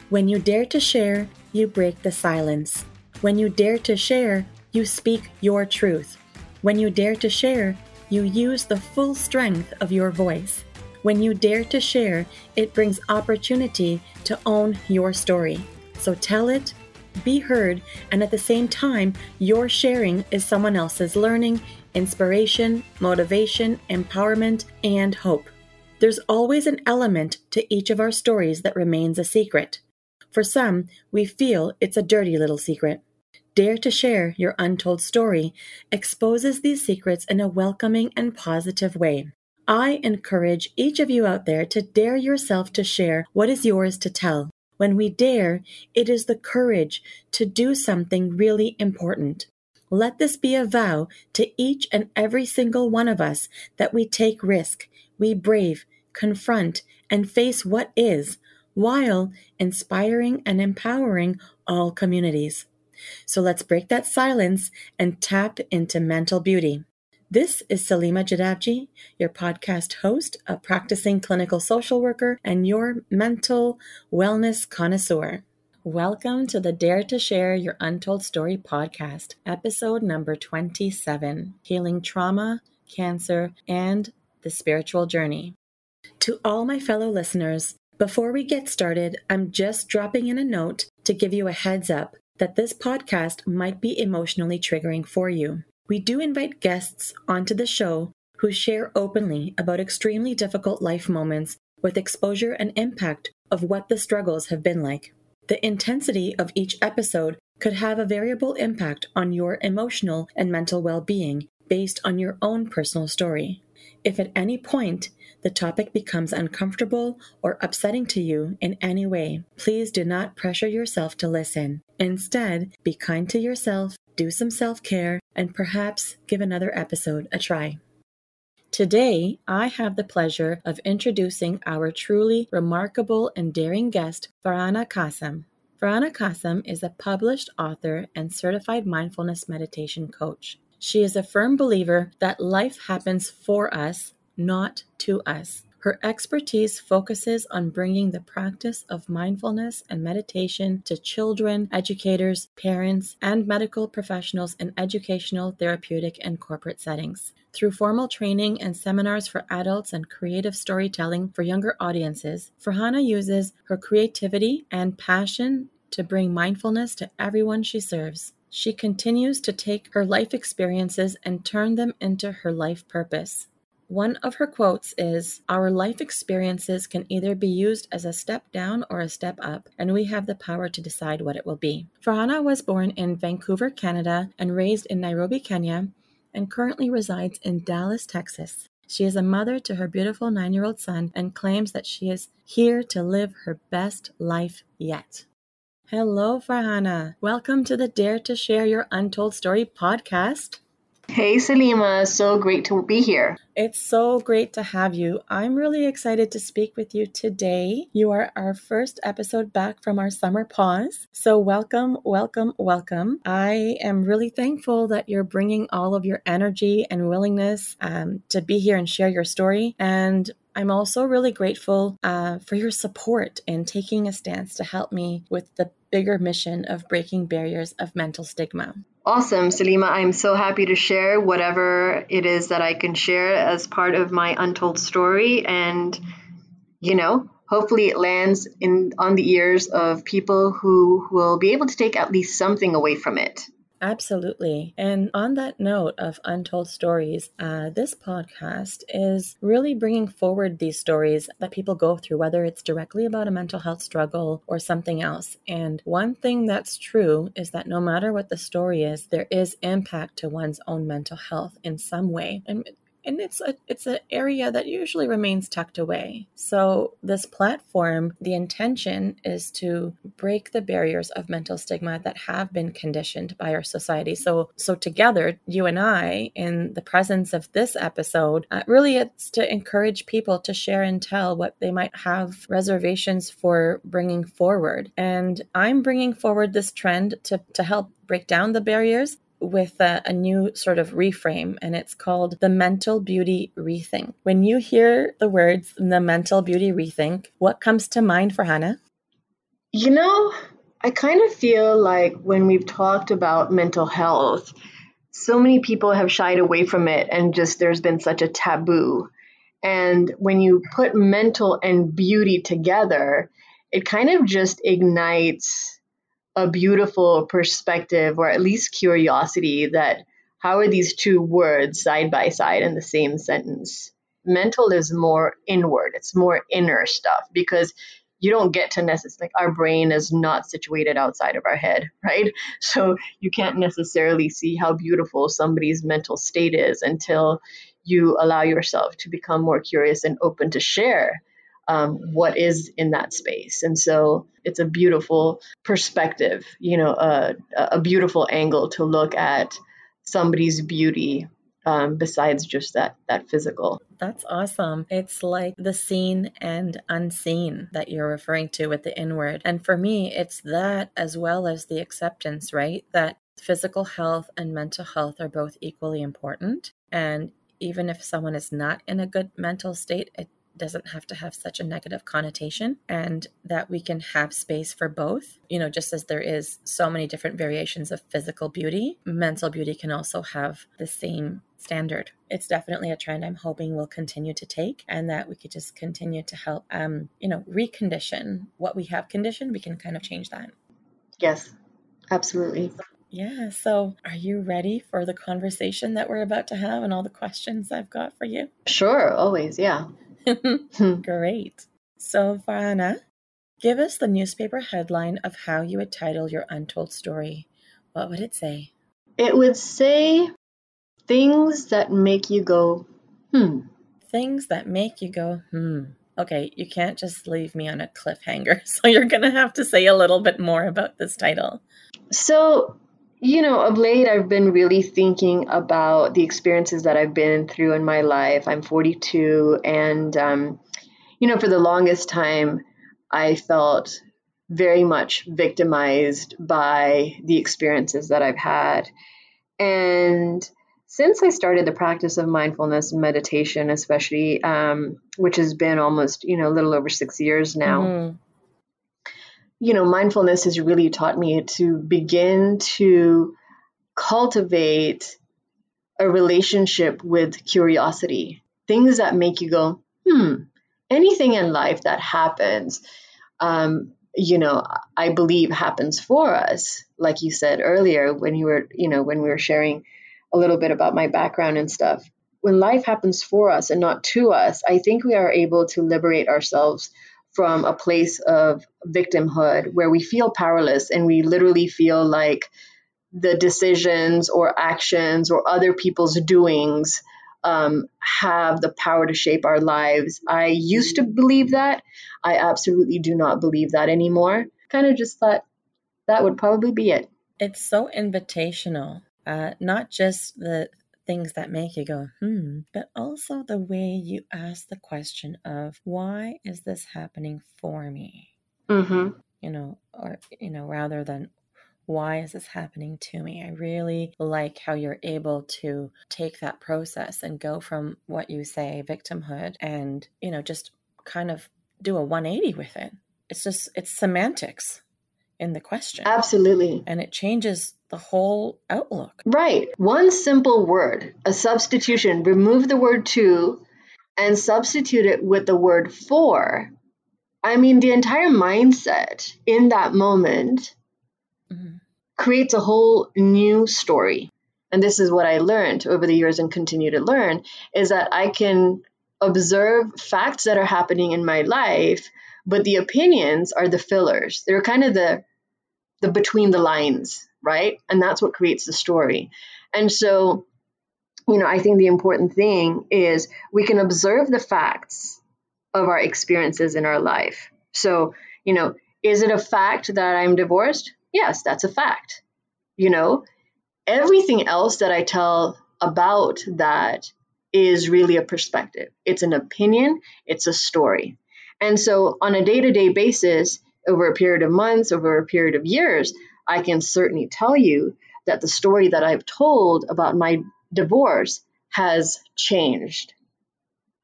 When you dare to share, you break the silence. When you dare to share, you speak your truth. When you dare to share, you use the full strength of your voice. When you dare to share, it brings opportunity to own your story. So tell it, be heard, and at the same time, your sharing is someone else's learning, inspiration, motivation, empowerment, and hope. There's always an element to each of our stories that remains a secret. For some, we feel it's a dirty little secret. Dare to share your untold story exposes these secrets in a welcoming and positive way. I encourage each of you out there to dare yourself to share what is yours to tell. When we dare, it is the courage to do something really important. Let this be a vow to each and every single one of us that we take risk, we brave, confront, and face what is, while inspiring and empowering all communities. So let's break that silence and tap into mental beauty. This is Salima Jadavji, your podcast host, a practicing clinical social worker, and your mental wellness connoisseur. Welcome to the Dare to Share Your Untold Story podcast, episode number 27, Healing Trauma, Cancer, and the Spiritual Journey. To all my fellow listeners, before we get started, I'm just dropping in a note to give you a heads up that this podcast might be emotionally triggering for you. We do invite guests onto the show who share openly about extremely difficult life moments with exposure and impact of what the struggles have been like. The intensity of each episode could have a variable impact on your emotional and mental well-being based on your own personal story. If at any point the topic becomes uncomfortable or upsetting to you in any way, please do not pressure yourself to listen. Instead, be kind to yourself, do some self-care, and perhaps give another episode a try. Today, I have the pleasure of introducing our truly remarkable and daring guest, Farhana Qasim. Farhana Qasim is a published author and certified mindfulness meditation coach. She is a firm believer that life happens for us, not to us. Her expertise focuses on bringing the practice of mindfulness and meditation to children, educators, parents, and medical professionals in educational, therapeutic, and corporate settings. Through formal training and seminars for adults and creative storytelling for younger audiences, Farhana uses her creativity and passion to bring mindfulness to everyone she serves. She continues to take her life experiences and turn them into her life purpose. One of her quotes is, "Our life experiences can either be used as a step down or a step up, and we have the power to decide what it will be." Farhana was born in Vancouver, Canada, and raised in Nairobi, Kenya, and currently resides in Dallas, Texas. She is a mother to her beautiful 9-year-old son and claims that she is here to live her best life yet. Hello, Farhana. Welcome to the Dare to Share Your Untold Story podcast. Hey, Salima. So great to be here. It's so great to have you. I'm really excited to speak with you today. You are our first episode back from our summer pause. So welcome, welcome, welcome. I am really thankful that you're bringing all of your energy and willingness to be here and share your story. And I'm also really grateful for your support in taking a stance to help me with the bigger mission of breaking barriers of mental stigma. Awesome, Salima. I'm so happy to share whatever it is that I can share as part of my untold story. And, hopefully it lands on the ears of people who will be able to take at least something away from it. Absolutely. And on that note of untold stories, this podcast is really bringing forward these stories that people go through, whether it's directly about a mental health struggle or something else. And one thing that's true is that no matter what the story is, there is impact to one's own mental health in some way. And it's an area that usually remains tucked away. So this platform, the intention is to break the barriers of mental stigma that have been conditioned by our society. So together, you and I, in the presence of this episode, really it's to encourage people to share and tell what they might have reservations for bringing forward. And I'm bringing forward this trend to help break down the barriers with a new sort of reframe, and it's called the Mental Beauty Rethink. When you hear the words the Mental Beauty Rethink, what comes to mind, Farhana? You know, I kind of feel like when we've talked about mental health, so many people have shied away from it and just there's been such a taboo. And when you put mental and beauty together, it kind of just ignites a beautiful perspective or at least curiosity that how are these two words side by side in the same sentence? Mental is more inward, it's more inner stuff because you don't get to necessarily, like our brain is not situated outside of our head, right? So you can't necessarily see how beautiful somebody's mental state is until you allow yourself to become more curious and open to share what is in that space. And so it's a beautiful perspective, a beautiful angle to look at somebody's beauty besides just that physical. That's awesome. It's like the seen and unseen that you're referring to with the inward. And for me, it's that as well as the acceptance, right? That physical health and mental health are both equally important. And even if someone is not in a good mental state, it doesn't have to have such a negative connotation, and that we can have space for both. Just as there is so many different variations of physical beauty, mental beauty can also have the same standard. It's definitely a trend I'm hoping will continue to take, and that we could just continue to help, recondition what we have conditioned. We can kind of change that. Yes, absolutely. Yeah. So are you ready for the conversation that we're about to have and all the questions I've got for you? Sure. Always. Yeah. Great. So, Farhana, give us the newspaper headline of how you would title your untold story. What would it say? It would say things that make you go, Things that make you go, Okay, you can't just leave me on a cliffhanger. So you're going to have to say a little bit more about this title. So, of late, I've been really thinking about the experiences that I've been through in my life. I'm 42, and, for the longest time, I felt very much victimized by the experiences that I've had. And since I started the practice of mindfulness and meditation, especially, which has been almost, a little over 6 years now, Mm-hmm. Mindfulness has really taught me to begin to cultivate a relationship with curiosity, things that make you go, anything in life that happens, I believe happens for us. Like you said earlier, when we were sharing a little bit about my background and stuff, when life happens for us and not to us, I think we are able to liberate ourselves from a place of victimhood where we feel powerless and we literally feel like the decisions or actions or other people's doings have the power to shape our lives. I used to believe that. I absolutely do not believe that anymore. Kind of just thought that would probably be it. It's so invitational, not just the things that make you go, but also the way you ask the question of, why is this happening for me? Mm-hmm. Rather than, why is this happening to me? I really like how you're able to take that process and go from what you say, victimhood, and, just kind of do a 180 with it. It's semantics in the question. Absolutely. And it changes the whole outlook. Right. One simple word, a substitution, remove the word to and substitute it with the word for. I mean, the entire mindset in that moment creates a whole new story. And this is what I learned over the years and continue to learn, is that I can observe facts that are happening in my life, but the opinions are the fillers. They're kind of the between the lines, right? And that's what creates the story. And so, I think the important thing is we can observe the facts of our experiences in our life. So, is it a fact that I'm divorced? Yes, that's a fact. Everything else that I tell about that is really a perspective. It's an opinion, it's a story. And so on a day-to-day basis, over a period of months, over a period of years, I can certainly tell you that the story that I've told about my divorce has changed.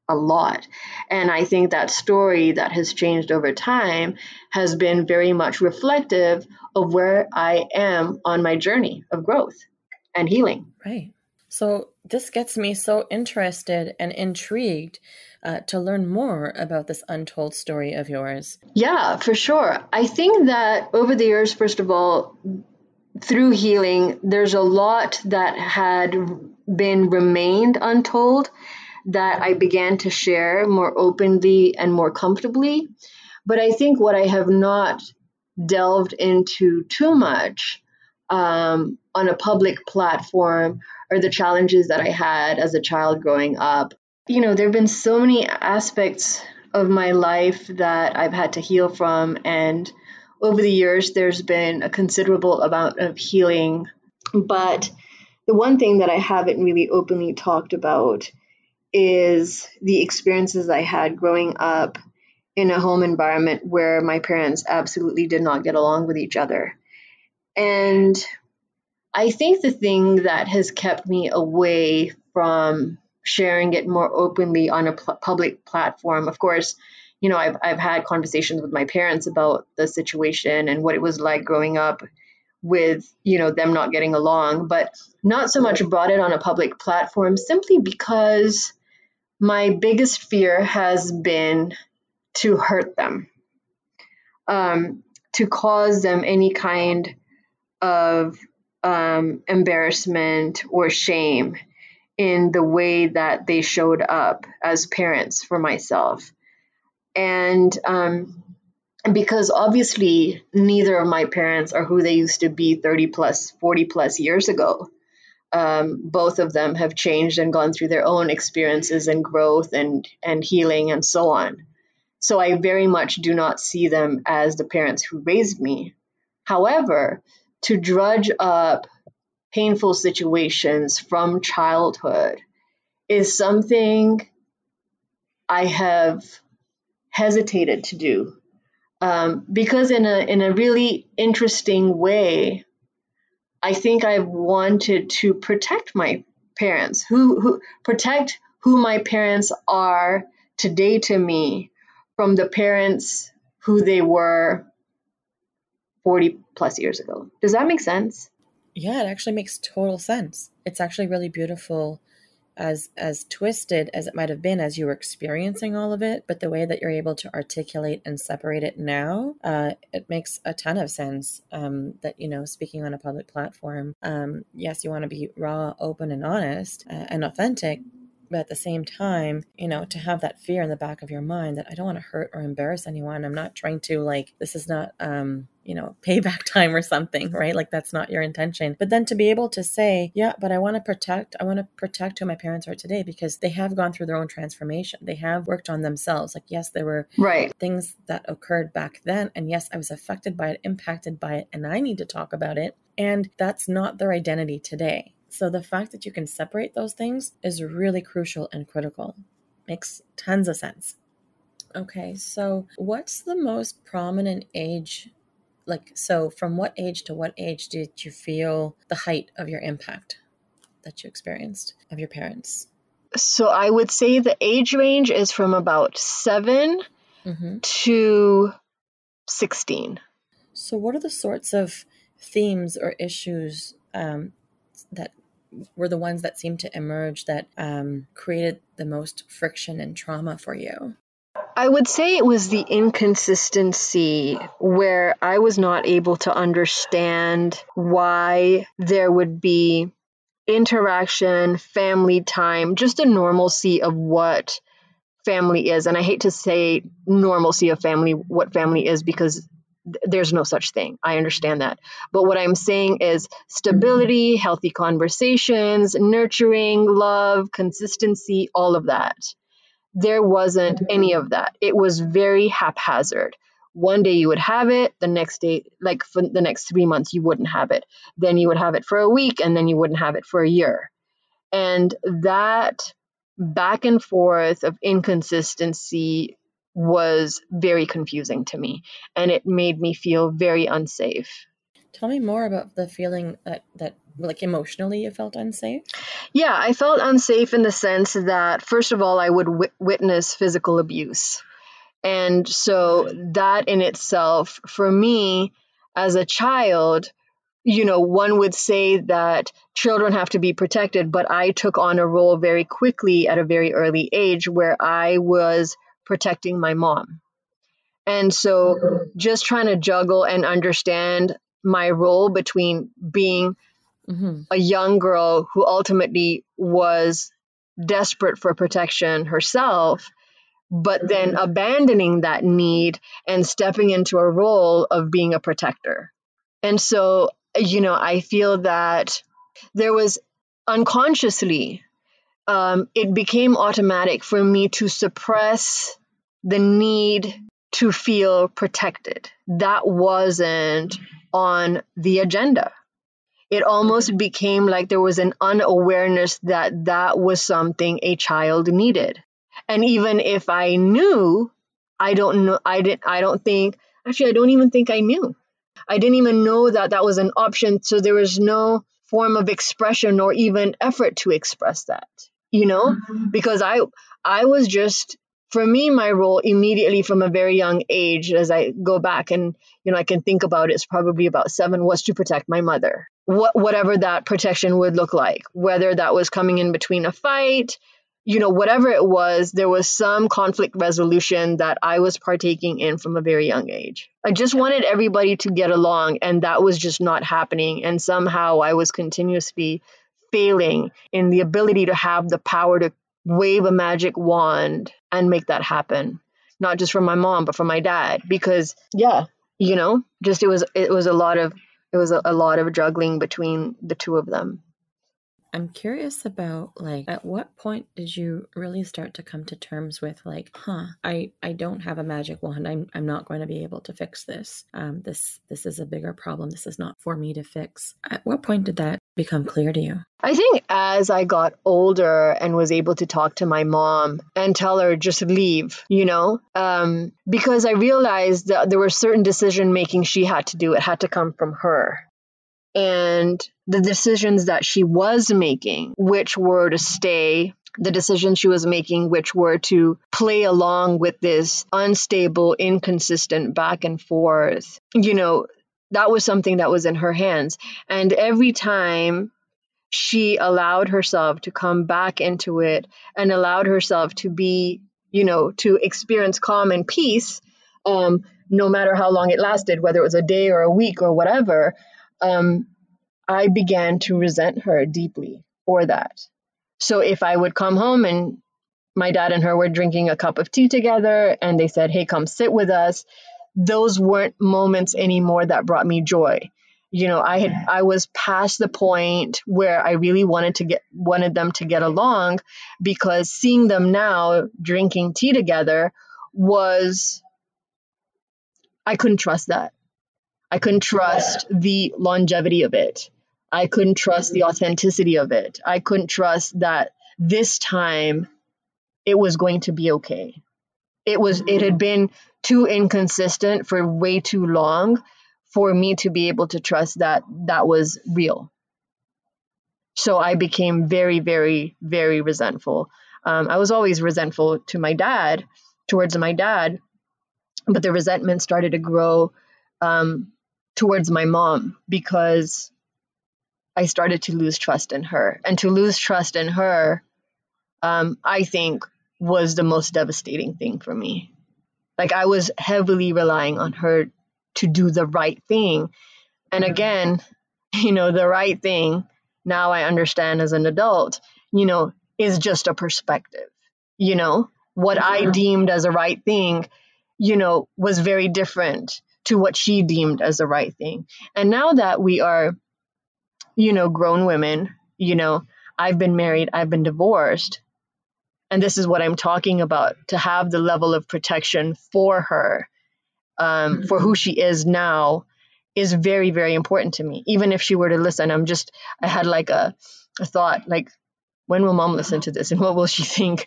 a lot. And I think that story that has changed over time has been very much reflective of where I am on my journey of growth and healing. Right. So this gets me so interested and intrigued to learn more about this untold story of yours. Yeah, for sure. I think that over the years, first of all, through healing, there's a lot that had been remained untold that I began to share more openly and more comfortably. But I think what I have not delved into too much on a public platform are the challenges that I had as a child growing up. You know, there have been so many aspects of my life that I've had to heal from. And over the years, there's been a considerable amount of healing. But the one thing that I haven't really openly talked about is the experiences I had growing up in a home environment where my parents absolutely did not get along with each other. And I think the thing that has kept me away from sharing it more openly on a public platform, of course, you know, I've had conversations with my parents about the situation and what it was like growing up with, you know, them not getting along, but not so much brought it on a public platform simply because my biggest fear has been to hurt them, to cause them any kind of embarrassment or shame in the way that they showed up as parents for myself. And because obviously neither of my parents are who they used to be 30 plus, 40 plus years ago. Both of them have changed and gone through their own experiences and growth and healing and so on. So I very much do not see them as the parents who raised me. However, to drudge up painful situations from childhood is something I have hesitated to do. Because in a really interesting way, I think I've wanted to protect my parents, who protect who my parents are today to me from the parents who they were 40 plus years ago. Does that make sense? Yeah, it actually makes total sense. It's actually really beautiful, as twisted as it might have been as you were experiencing all of it, but the way that you're able to articulate and separate it now, it makes a ton of sense. That, you know, speaking on a public platform, yes, you want to be raw, open, and honest, and authentic, but at the same time, you know, to have that fear in the back of your mind that I don't want to hurt or embarrass anyone. I'm not trying to, like, this is not, you know, payback time or something, right? Like, that's not your intention. But then to be able to say, yeah, but I want to protect who my parents are today because they have gone through their own transformation. They have worked on themselves. Like, yes, there were things that occurred back then. And yes, I was affected by it, impacted by it, and I need to talk about it. And that's not their identity today. So the fact that you can separate those things is really crucial and critical. Makes tons of sense. Okay, so what's the most prominent age? Like, so from what age to what age did you feel the height of your impact that you experienced of your parents? So I would say the age range is from about 7 to 16. So what are the sorts of themes or issues that were the ones that seemed to emerge that created the most friction and trauma for you? I would say it was the inconsistency where I was not able to understand why there would be interaction, family time, just a normalcy of what family is. And I hate to say normalcy of family, what family is, because there's no such thing. I understand that. But what I'm saying is stability, healthy conversations, nurturing, love, consistency, all of that. There wasn't any of that. It was very haphazard. One day you would have it, the next day, like for the next 3 months, you wouldn't have it. Then you would have it for a week, and then you wouldn't have it for a year. And that back and forth of inconsistency was very confusing to me, and it made me feel very unsafe. Tell me more about the feeling that Like emotionally, you felt unsafe? Yeah, I felt unsafe in the sense that, first of all, I would witness physical abuse. And so that in itself, for me as a child, one would say that children have to be protected, but I took on a role very quickly at a very early age where I was protecting my mom. And so just trying to juggle and understand my role between being a young girl who ultimately was desperate for protection herself, but then abandoning that need and stepping into a role of being a protector. And so, I feel that there was unconsciously, it became automatic for me to suppress the need to feel protected. That wasn't on the agenda. It almost became like there was an unawareness that that was something a child needed. And even if I knew, I don't know, I don't even think I knew. I didn't even know that that was an option. So there was no form of expression or even effort to express that, because I was just, for me, my role immediately from a very young age, as I go back and, I can think about it, it's probably about 7, was to protect my mother. Whatever that protection would look like, whether that was coming in between a fight, whatever it was, there was some conflict resolution that I was partaking in from a very young age. I just wanted everybody to get along, and that was just not happening. And somehow I was continuously failing in the ability to have the power to wave a magic wand and make that happen. Not just from my mom, but from my dad. Because, just it was a lot of juggling between the two of them. I'm curious about, like, at what point did you really start to come to terms with, like, I don't have a magic wand. I'm not going to be able to fix this. This is a bigger problem. This is not for me to fix. At what point did that become clear to you? I think as I got older and was able to talk to my mom and tell her just leave, because I realized that there were certain decision making she had to do. It had to come from her. And the decisions that she was making, which were to stay, the decisions she was making, which were to play along with this unstable, inconsistent back and forth, that was something that was in her hands. And every time she allowed herself to come back into it and allowed herself to be, to experience calm and peace, no matter how long it lasted, whether it was a day or a week or whatever, I began to resent her deeply for that. So if I would come home and my dad and her were drinking a cup of tea together and they said, hey, come sit with us, those weren't moments anymore that brought me joy. I was past the point where I really wanted them to get along, because seeing them now drinking tea together I couldn't trust that. I couldn't trust the longevity of it. I couldn't trust the authenticity of it. I couldn't trust that this time it was going to be okay. It had been too inconsistent for way too long for me to be able to trust that that was real. So I became very, very, very resentful. I was always resentful towards my dad, but the resentment started to grow towards my mom, because I started to lose trust in her. And to lose trust in her, I think, was the most devastating thing for me. Like, I was heavily relying on her to do the right thing. And again, the right thing, now I understand as an adult, is just a perspective. What I deemed as a right thing, was very different to what she deemed as the right thing. And now that we are, grown women, I've been married, I've been divorced. And this is what I'm talking about, to have the level of protection for her, for who she is now, is very, very important to me. Even if she were to listen, I had like a thought, like, when will mom listen to this and what will she think?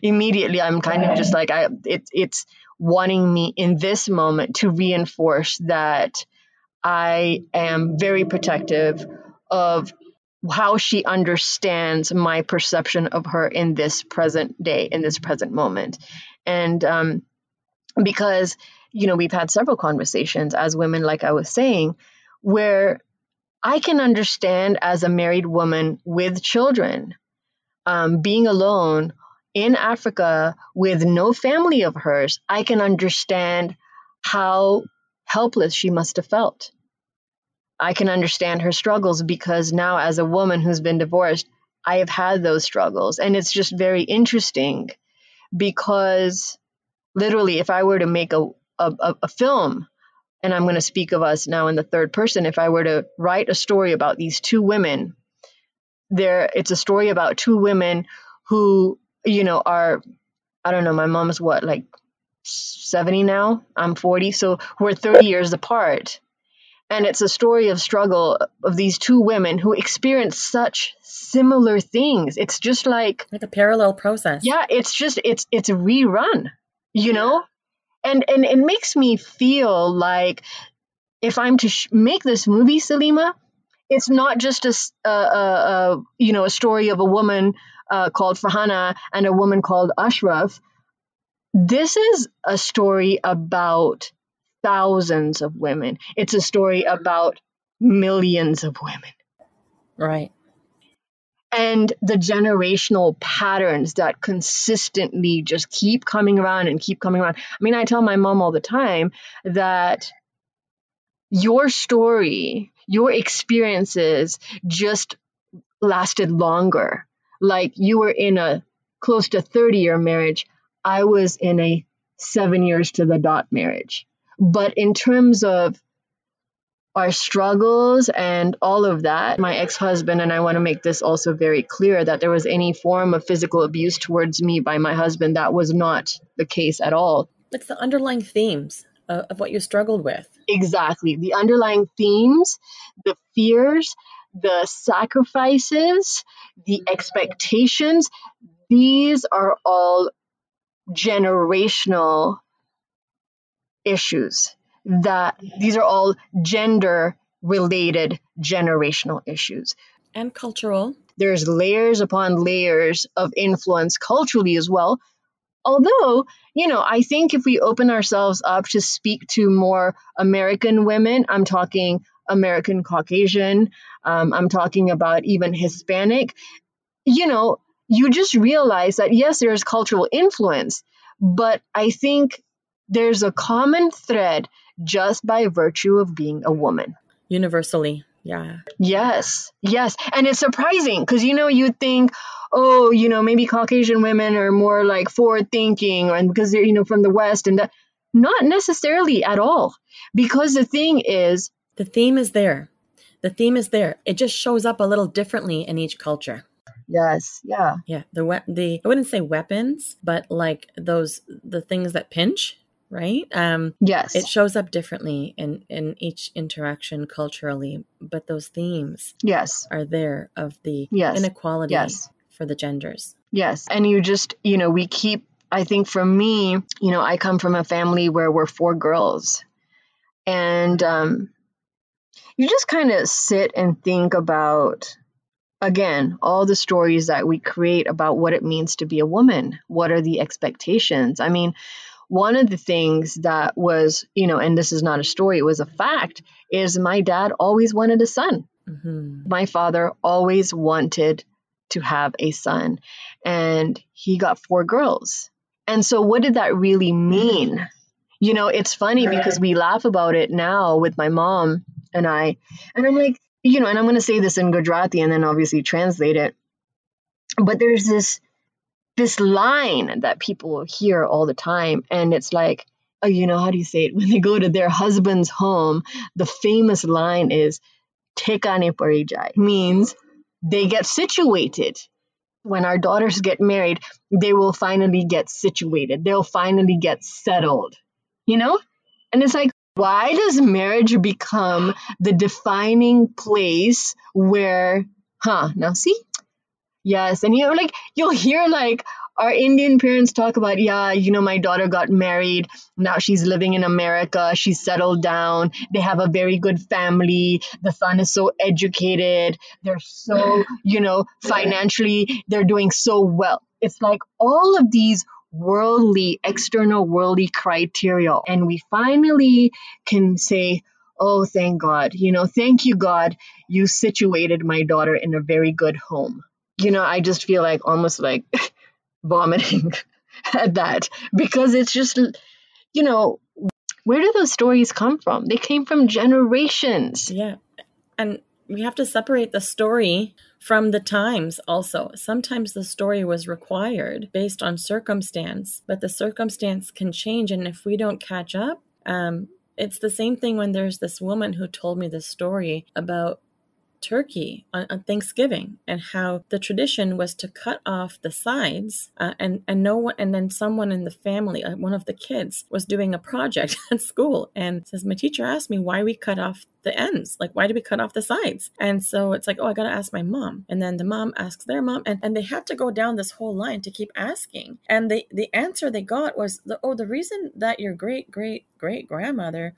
Immediately I'm kind of just like, it's wanting me in this moment to reinforce that I am very protective of how she understands my perception of her in this present day, in this present moment. And because, we've had several conversations as women, like I was saying, where I can understand as a married woman with children, being alone in Africa with no family of hers, I can understand how helpless she must have felt. I can understand her struggles because now, as a woman who's been divorced, I have had those struggles. And it's just very interesting because literally, if I were to make a film, and I'm going to speak of us now in the third person, if I were to write a story about these two women, it's a story about two women who, are, I don't know, my mom's what, like 70 now? I'm 40. So we're 30 years apart. And it's a story of struggle of these two women who experience such similar things. It's just like a parallel process. Yeah, it's a rerun, And it makes me feel like if I'm to make this movie, Salima, it's not just a story of a woman called Farhana and a woman called Ashraf. This is a story about thousands of women. It's a story about millions of women. Right. And the generational patterns that consistently just keep coming around and keep coming around. I mean, I tell my mom all the time that your story, your experiences just lasted longer. Like you were in a close to 30-year marriage. I was in a 7 years to the dot marriage. But in terms of our struggles and all of that, my ex-husband, and I want to make this also very clear that there was any form of physical abuse towards me by my husband. That was not the case at all. It's the underlying themes of what you struggled with. Exactly. The underlying themes, the fears, the sacrifices, the expectations, these are all generational issues. These are all gender-related generational issues. And cultural. There's layers upon layers of influence culturally as well. Although, I think if we open ourselves up to speak to more American women, I'm talking American Caucasian, I'm talking about even Hispanic, you just realize that, yes, there's cultural influence, but I think there's a common thread just by virtue of being a woman. Universally, yeah. Yes. And it's surprising because, you'd think, maybe Caucasian women are more like forward thinking and because they're, from the West and not necessarily at all. Because the thing is, the theme is there. It just shows up a little differently in each culture. Yes. Yeah. Yeah. I wouldn't say weapons, but like the things that pinch, right? Yes. It shows up differently in each interaction culturally, but those themes are there of the inequality for the genders. Yes. And you just, we keep, I think for me, I come from a family where we're 4 girls. And you just kind of sit and think about, again, all the stories that we create about what it means to be a woman. What are the expectations? I mean, one of the things that was, and this is not a story, it was a fact, is my dad always wanted a son. Mm-hmm. My father always wanted to have a son, and he got 4 girls. And so what did that really mean? It's funny because we laugh about it now with my mom and I, and I'm like, and I'm going to say this in Gujarati and then obviously translate it. But there's this line that people will hear all the time. And it's like, how do you say it? When they go to their husband's home, the famous line is, Thekane parijai, means they get situated. When our daughters get married, they will finally get situated. They'll finally get settled, And it's like, why does marriage become the defining place where, now see? Yes. And you'll hear our Indian parents talk about, yeah, my daughter got married. Now she's living in America. She's settled down. They have a very good family. The son is so educated. They're so, financially, they're doing so well. It's like all of these external worldly criteria. And we finally can say, oh, thank God, thank you, God, you situated my daughter in a very good home. I just feel like almost like vomiting at that, because it's just, where do those stories come from? They came from generations. Yeah. And we have to separate the story from the times also. Sometimes the story was required based on circumstance, but the circumstance can change. And if we don't catch up, it's the same thing when there's this woman who told me this story about turkey on Thanksgiving, and how the tradition was to cut off the sides, and no one, and then someone in the family, one of the kids, was doing a project at school and says, my teacher asked me why we cut off the ends, like why do we cut off the sides? And so it's like, oh, I gotta ask my mom. And then the mom asks their mom, and they had to go down this whole line to keep asking. And the answer they got was, the reason that your great grandmother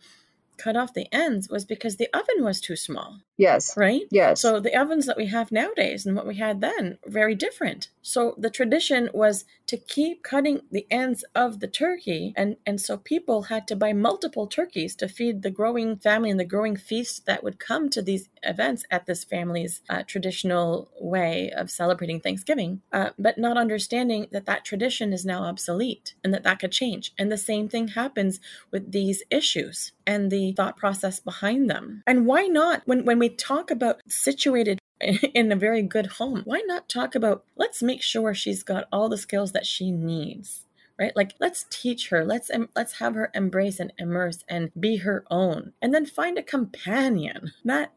cut off the ends was because the oven was too small. Yes. Right? Yes. So the ovens that we have nowadays and what we had then, very different. So the tradition was to keep cutting the ends of the turkey. And so people had to buy multiple turkeys to feed the growing family and the growing feast that would come to these events at this family's traditional way of celebrating Thanksgiving, but not understanding that tradition is now obsolete and that could change. And the same thing happens with these issues and the thought process behind them. And why not, when we talk about situated in a very good home, why not talk about, let's make sure she's got all the skills that she needs, right? Like, let's teach her, let's have her embrace and immerse and be her own, and then find a companion, not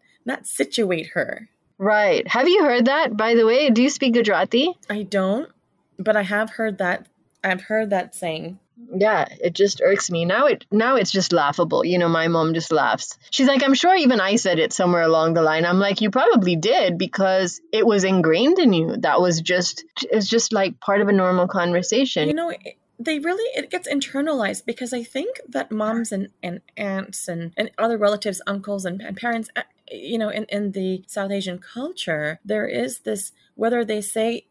situate her. Right. Have you heard that, by the way? Do you speak Gujarati? I don't, but I have heard that. I've heard that saying. Yeah, it just irks me. Now it's just laughable. My mom just laughs. She's like, I'm sure even I said it somewhere along the line. I'm like, you probably did, because it was ingrained in you. It's just like part of a normal conversation. It gets internalized, because I think that moms and aunts and other relatives, uncles and parents, in the South Asian culture, there is this, whether they say,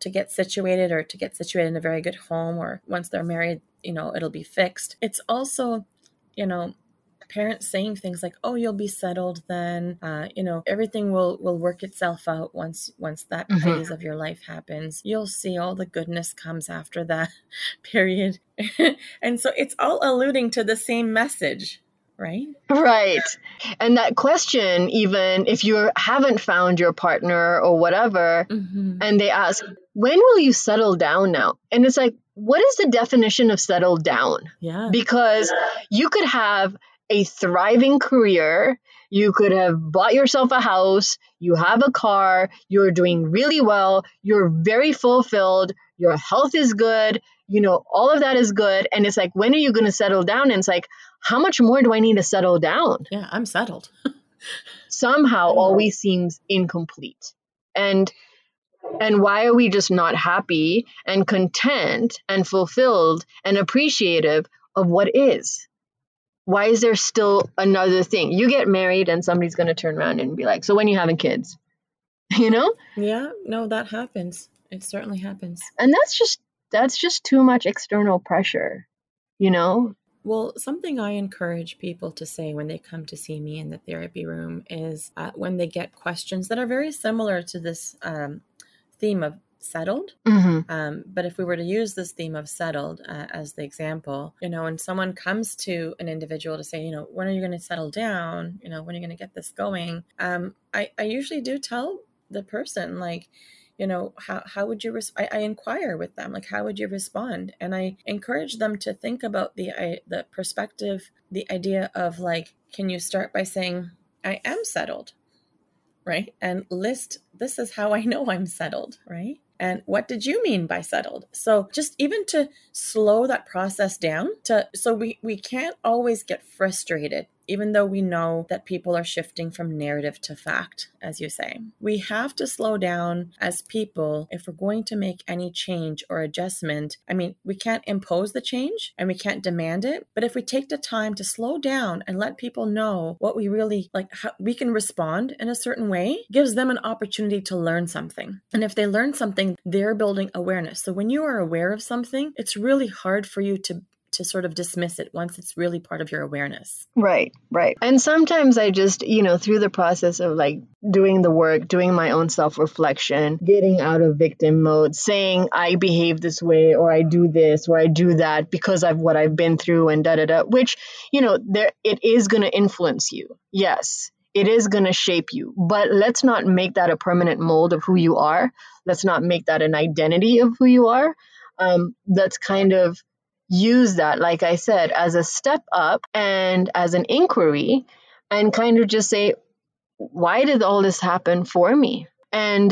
to get situated or to get situated in a very good home, or once they're married, it'll be fixed. It's also, parents saying things like, oh, you'll be settled then, everything will work itself out once that phase of your life happens. You'll see all the goodness comes after that period. And so it's all alluding to the same message. Right? Right. And that question, even if you haven't found your partner or whatever, and they ask, when will you settle down now? And it's like, what is the definition of settle down? Yeah. Because you could have a thriving career, you could have bought yourself a house, you have a car, you're doing really well, you're very fulfilled, your health is good, all of that is good. And it's like, when are you going to settle down? And it's like, how much more do I need to settle down? Yeah, I'm settled. Somehow always seems incomplete. And why are we just not happy and content and fulfilled and appreciative of what is? Why is there still another thing? You get married and somebody's going to turn around and be like, so when are you having kids? Yeah, no, that happens. It certainly happens. And that's just too much external pressure, Well, something I encourage people to say when they come to see me in the therapy room is when they get questions that are very similar to this theme of settled. But if we were to use this theme of settled as the example, when someone comes to an individual to say, when are you going to settle down? When are you going to get this going? I usually do tell the person, like, how would you, I inquire with them, like, how would you respond? And I encourage them to think about the perspective, the idea of, like, can you start by saying, I am settled, right? And list, this is how I know I'm settled, right? And what did you mean by settled? So just even to slow that process down, so we can't always get frustrated even though we know that people are shifting from narrative to fact, as you say. We have to slow down as people if we're going to make any change or adjustment. I mean, we can't impose the change and we can't demand it, but if we take the time to slow down and let people know what we really like, how we can respond in a certain way, gives them an opportunity to learn something. And if they learn something, they're building awareness. So when you are aware of something, it's really hard for you to sort of dismiss it once it's really part of your awareness. Right. And sometimes I just, through the process of like doing the work, doing my own self-reflection, getting out of victim mode, saying I behave this way or I do this or I do that because of what I've been through and which, it is going to influence you. Yes, it is going to shape you, but let's not make that a permanent mold of who you are. Let's not make that an identity of who you are. Let's kind of use that, like I said, as a step up and as an inquiry and kind of just say, why did all this happen for me? And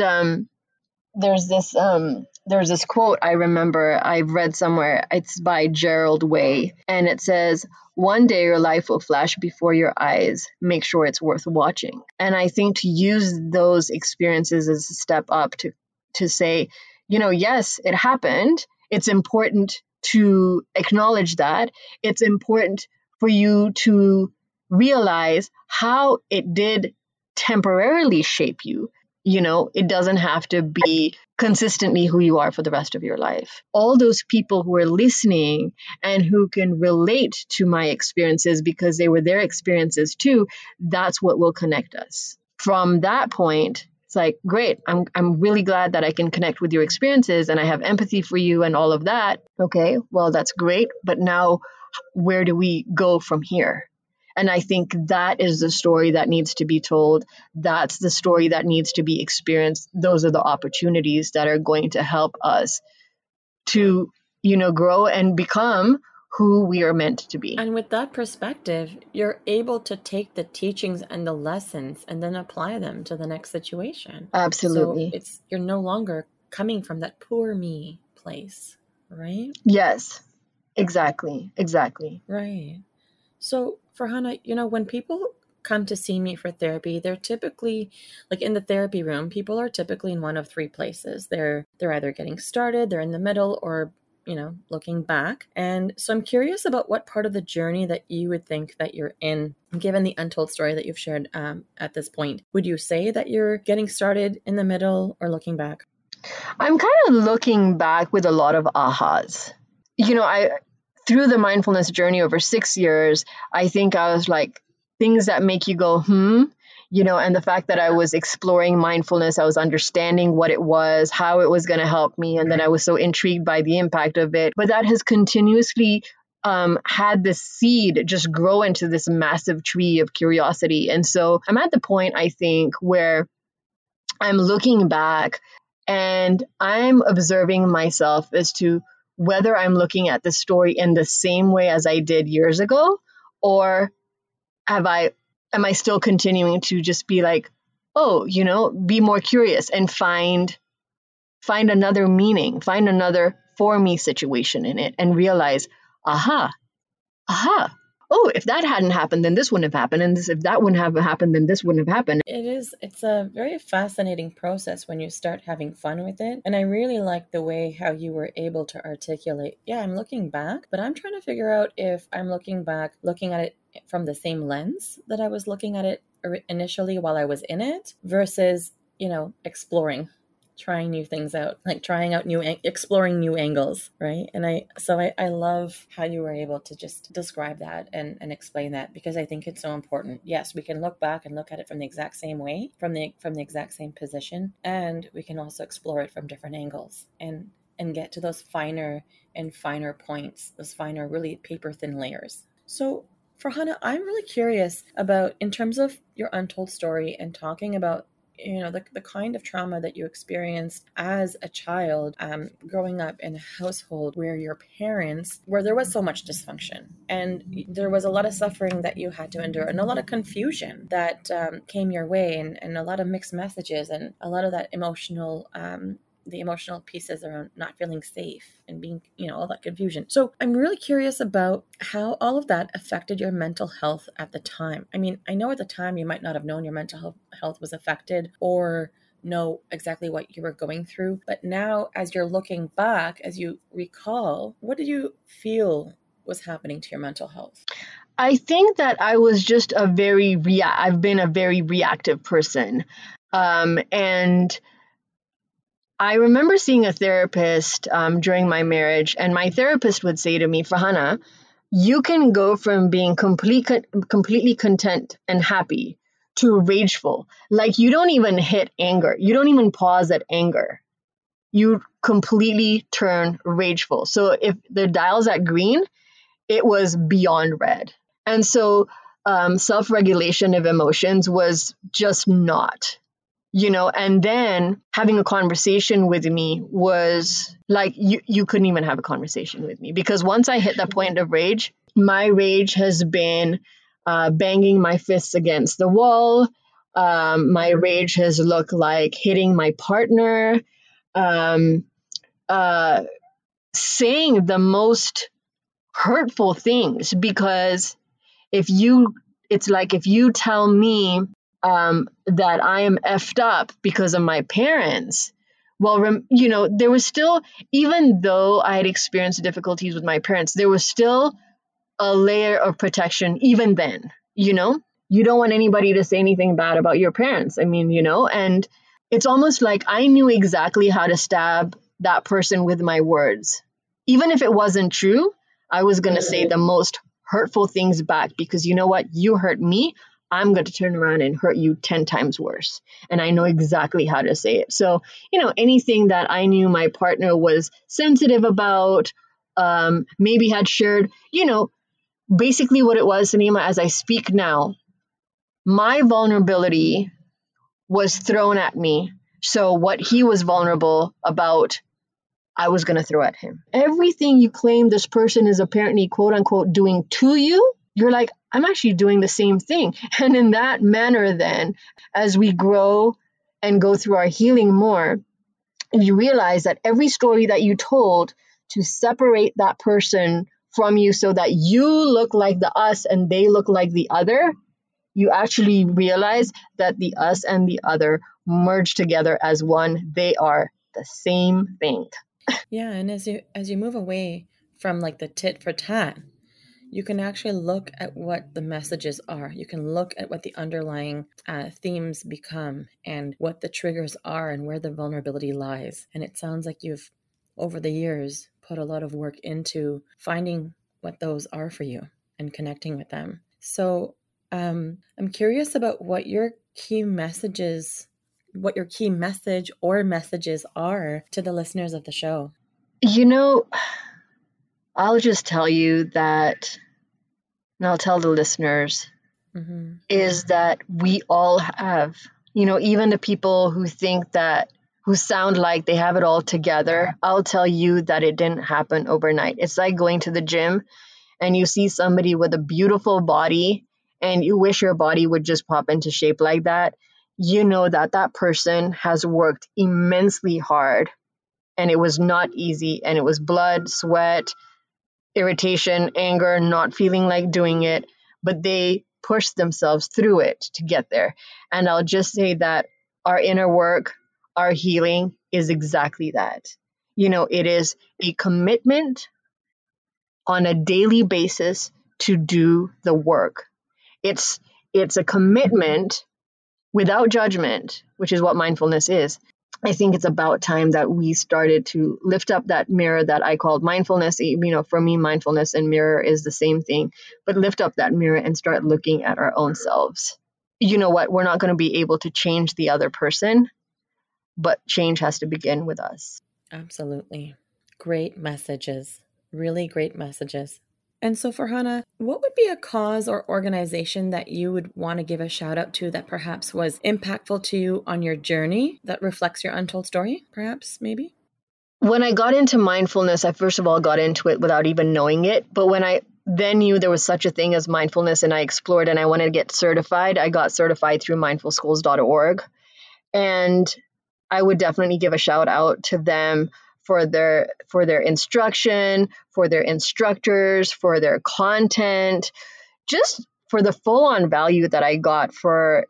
there's this quote I remember I've read somewhere. It's by Gerald Way, and it says, "One day your life will flash before your eyes. Make sure it's worth watching." And I think to use those experiences as a step up to say, yes, it happened. It's important to acknowledge that. It's important for you to realize how it did temporarily shape you. It doesn't have to be consistently who you are for the rest of your life. All those people who are listening and who can relate to my experiences because they were their experiences too, that's what will connect us. From that point, it's like, great, I'm really glad that I can connect with your experiences and I have empathy for you and all of that. Okay, well, that's great. But now where do we go from here? And I think that is the story that needs to be told. That's the story that needs to be experienced. Those are the opportunities that are going to help us to, grow and become who we are meant to be. And with that perspective, you're able to take the teachings and the lessons and then apply them to the next situation. Absolutely. So you're no longer coming from that poor me place, right? Yes, exactly. Right. So Farhana, when people come to see me for therapy, they're typically, like in the therapy room, people are typically in one of three places. They're either getting started, they're in the middle, or looking back. And so I'm curious about what part of the journey that you would think that you're in, given the untold story that you've shared at this point. Would you say that you're getting started, in the middle, or looking back? I'm kind of looking back with a lot of ahas. Through the mindfulness journey over 6 years, I think I was like, things that make you go, and the fact that I was exploring mindfulness, I was understanding what it was, how it was going to help me. And then I was so intrigued by the impact of it. But that has continuously had this seed just grow into this massive tree of curiosity. And so I'm at the point, I think, where I'm looking back and I'm observing myself as to whether I'm looking at the story in the same way as I did years ago, or am I still continuing to just be like, be more curious and find another meaning, find another for me situation in it and realize, aha, oh, if that hadn't happened, then this wouldn't have happened. And if that wouldn't have happened, then this wouldn't have happened. It's a very fascinating process when you start having fun with it. And I really like the way how you were able to articulate, I'm looking back, but I'm trying to figure out if I'm looking back, looking at it from the same lens that I was looking at it initially while I was in it versus, exploring, trying new things out, like exploring new angles, right? And I love how you were able to just describe that and explain that, because I think it's so important. Yes, we can look back and look at it from the exact same way, from the exact same position, and we can also explore it from different angles and get to those finer and finer points, those finer, really paper thin layers. So Farhana, I'm really curious about, in terms of your untold story and talking about the kind of trauma that you experienced as a child, growing up in a household where there was so much dysfunction and there was a lot of suffering that you had to endure and a lot of confusion that came your way and a lot of mixed messages and a lot of that emotional the emotional pieces around not feeling safe and being, all that confusion. So I'm really curious about how all of that affected your mental health at the time. I mean, I know at the time you might not have known your mental health was affected or know exactly what you were going through. But now, as you're looking back, as you recall, what did you feel was happening to your mental health? I think that I was just I've been a very reactive person. And I remember seeing a therapist during my marriage, and my therapist would say to me, Farhana, you can go from being completely content and happy to rageful. Like, you don't even hit anger. You don't even pause at anger. You completely turn rageful. So if the dial's at green, it was beyond red. And so self-regulation of emotions was just not, and then having a conversation with me was like, you couldn't even have a conversation with me, because once I hit that point of rage, my rage has been banging my fists against the wall. My rage has looked like hitting my partner, saying the most hurtful things, because if you tell me that I am effed up because of my parents, well, there was still, even though I had experienced difficulties with my parents, there was still a layer of protection even then. You don't want anybody to say anything bad about your parents. I mean, and it's almost like I knew exactly how to stab that person with my words. Even if it wasn't true, I was going to say the most hurtful things back, because you know what? You hurt me, I'm going to turn around and hurt you 10 times worse. And I know exactly how to say it. So, anything that I knew my partner was sensitive about, maybe had shared, basically what it was, Sanima, as I speak now, my vulnerability was thrown at me. So what he was vulnerable about, I was going to throw at him. Everything you claim this person is apparently, quote unquote, doing to you, you're like, I'm actually doing the same thing. And in that manner, then, as we grow and go through our healing more, you realize that every story that you told to separate that person from you so that you look like the us and they look like the other, you actually realize that the us and the other merge together as one. They are the same thing. Yeah, and as you move away from like the tit for tat, you can actually look at what the messages are. You can look at what the underlying themes become and what the triggers are and where the vulnerability lies. And it sounds like you've, over the years, put a lot of work into finding what those are for you and connecting with them. So I'm curious about what your key message or messages are to the listeners of the show. I'll just tell you that, and I'll tell the listeners, is that we all have, even the people who who sound like they have it all together, I'll tell you that it didn't happen overnight. It's like going to the gym and you see somebody with a beautiful body and you wish your body would just pop into shape like that. You know that person has worked immensely hard, and it was not easy, and it was blood, sweat, irritation, anger, not feeling like doing it, but they pushed themselves through it to get there. And I'll just say that our inner work, our healing is exactly that. It is a commitment on a daily basis to do the work. It's a commitment without judgment, which is what mindfulness is. I think it's about time that we started to lift up that mirror that I called mindfulness. For me, mindfulness and mirror is the same thing, but lift up that mirror and start looking at our own selves. You know what? We're not going to be able to change the other person, but change has to begin with us. Absolutely. Great messages. Really great messages. And so, Farhana, what would be a cause or organization that you would want to give a shout out to that perhaps was impactful to you on your journey that reflects your untold story, perhaps, maybe? When I got into mindfulness, I first of all got into it without even knowing it. But when I then knew there was such a thing as mindfulness and I explored and I wanted to get certified, I got certified through mindfulschools.org. And I would definitely give a shout out to them for their instruction, for their instructors, for their content, just for the full-on value that I got for,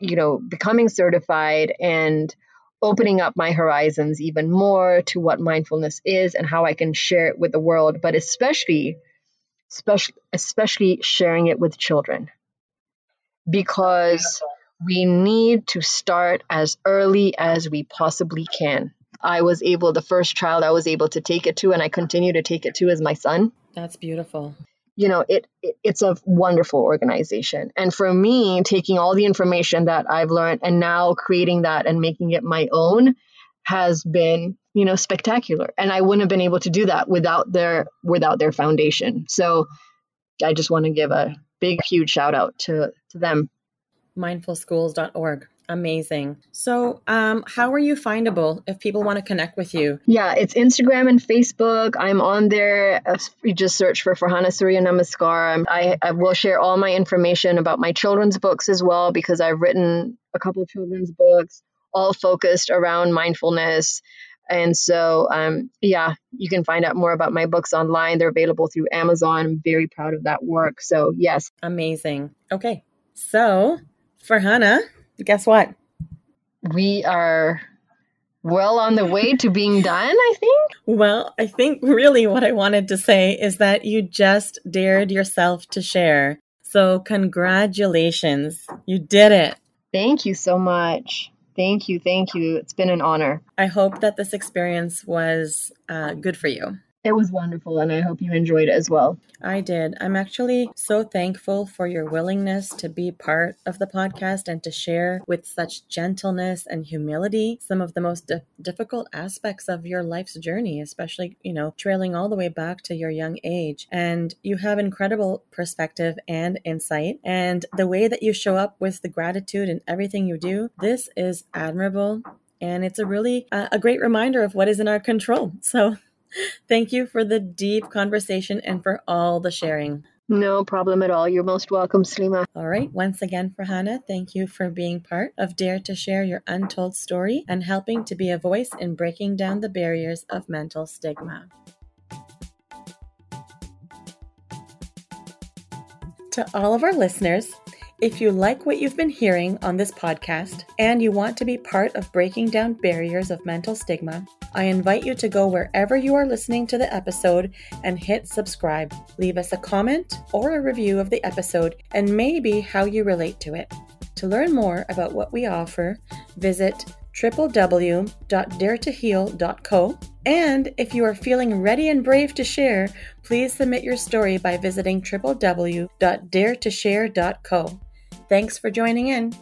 becoming certified and opening up my horizons even more to what mindfulness is and how I can share it with the world, but especially sharing it with children, because we need to start as early as we possibly can. The first child I was able to take it to, and I continue to take it to, is my son. That's beautiful. It's a wonderful organization. And for me, taking all the information that I've learned and now creating that and making it my own has been, spectacular. And I wouldn't have been able to do that without their foundation. So I just want to give a big, huge shout out to them. Mindfulschools.org. Amazing. So how are you findable if people want to connect with you? Yeah, it's Instagram and Facebook. I'm on there. You just search for Farhana Surya Namaskar. I will share all my information about my children's books as well, because I've written a couple of children's books, all focused around mindfulness. And so, you can find out more about my books online. They're available through Amazon. I'm very proud of that work. So, yes. Amazing. Okay. So, Farhana, guess what? We are well on the way to being done, I think. Well, I think really what I wanted to say is that you just dared yourself to share. So congratulations. You did it. Thank you so much. Thank you. It's been an honor. I hope that this experience was good for you. It was wonderful, and I hope you enjoyed it as well. I did. I'm actually so thankful for your willingness to be part of the podcast and to share with such gentleness and humility some of the most difficult aspects of your life's journey, especially, trailing all the way back to your young age. And you have incredible perspective and insight. And the way that you show up with the gratitude in everything you do, this is admirable. And it's a really a great reminder of what is in our control. So thank you for the deep conversation and for all the sharing. No problem at all. You're most welcome, Salima. All right. Once again, Farhana, thank you for being part of Dare to Share Your Untold Story and helping to be a voice in breaking down the barriers of mental stigma. To all of our listeners, if you like what you've been hearing on this podcast and you want to be part of breaking down barriers of mental stigma, I invite you to go wherever you are listening to the episode and hit subscribe. Leave us a comment or a review of the episode and maybe how you relate to it. To learn more about what we offer, visit www.daretoheal.co. And if you are feeling ready and brave to share, please submit your story by visiting www.daretoshare.co. Thanks for joining in.